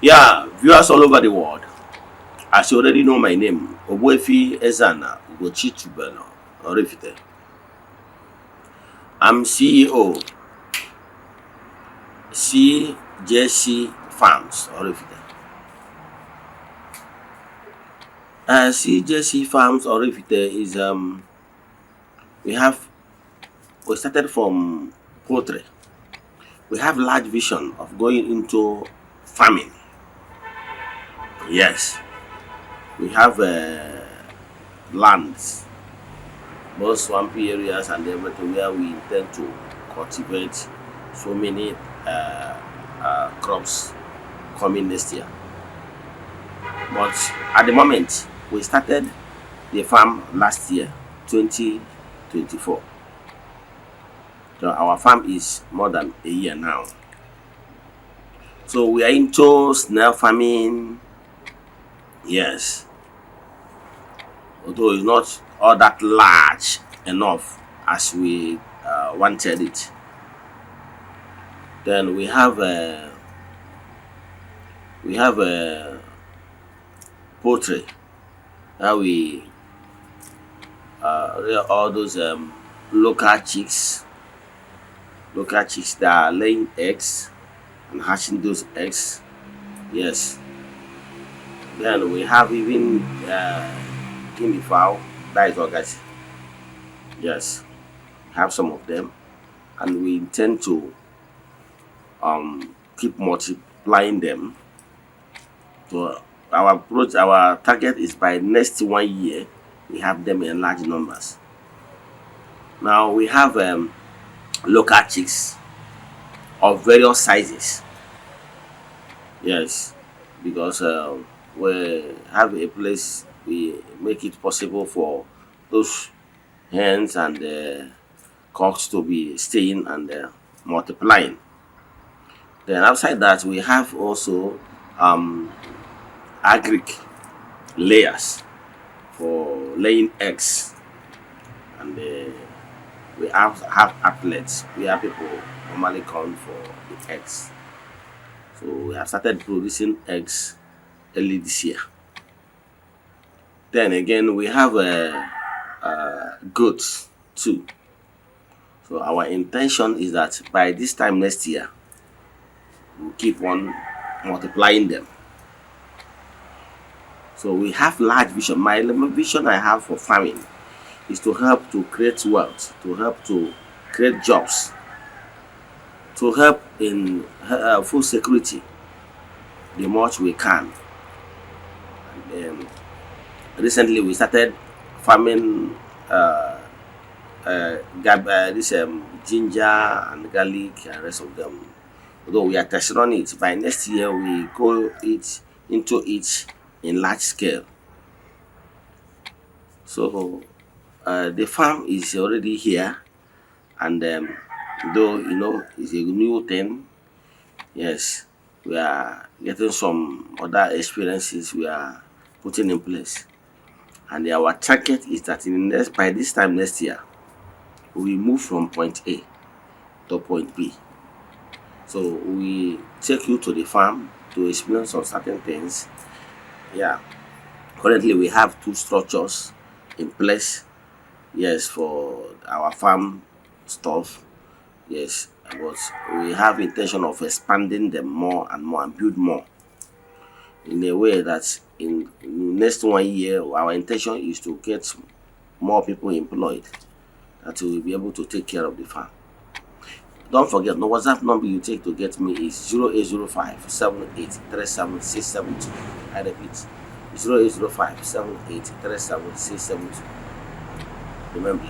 Yeah, viewers all over the world, as you already know my name, Ogbuefi Ezeana, Ugochitubelu, Oraifite. I'm CEO, C.J.C Farms, Oraifite. C.J.C Farms, Oraifite is, we have, we started from poultry. We have large vision of going into farming. Yes, we have lands, both swampy areas and everything where we intend to cultivate so many crops coming next year. But at the moment, we started the farm last year, 2024. So our farm is more than a year now. So we are into snail farming, yes, although it's not all that large enough as we wanted it. Then we have a poultry that we all those local chicks that are laying eggs and hatching those eggs. Yes. Then we have even guinea fowl, that is organic. Yes, have some of them, and we intend to keep multiplying them. So our target is by next 1 year we have them in large numbers. Now we have local chicks of various sizes. Yes, because we have a place we make it possible for those hens and cocks to be staying and multiplying. Then outside that we have also um, agric layers for laying eggs, and we have outlets where people normally come for the eggs. So we have started producing eggs early this year. Then again, we have goats too. So our intention is that by this time next year, we'll keep on multiplying them. So we have large vision. My vision I have for farming is to help to create wealth, to help to create jobs, to help in food security the much we can. And recently we started farming this ginger and garlic and rest of them. Although we are testing on it, by next year we go into it in large scale. So the farm is already here, and though it's a new thing, yes, we are getting some other experiences we are putting in place, and our target is that by this time next year we move from point A to point B. So we take you to the farm to experience some certain things. Yeah, currently we have two structures in place, yes, for our farm stuff. Yes, but we have intention of expanding them more and more and build more in a way that in next 1 year our intention is to get more people employed that will be able to take care of the farm. Don't forget, the WhatsApp number you take to get me is 0805 7837 672. I repeat, 0805 7837 672. Remember.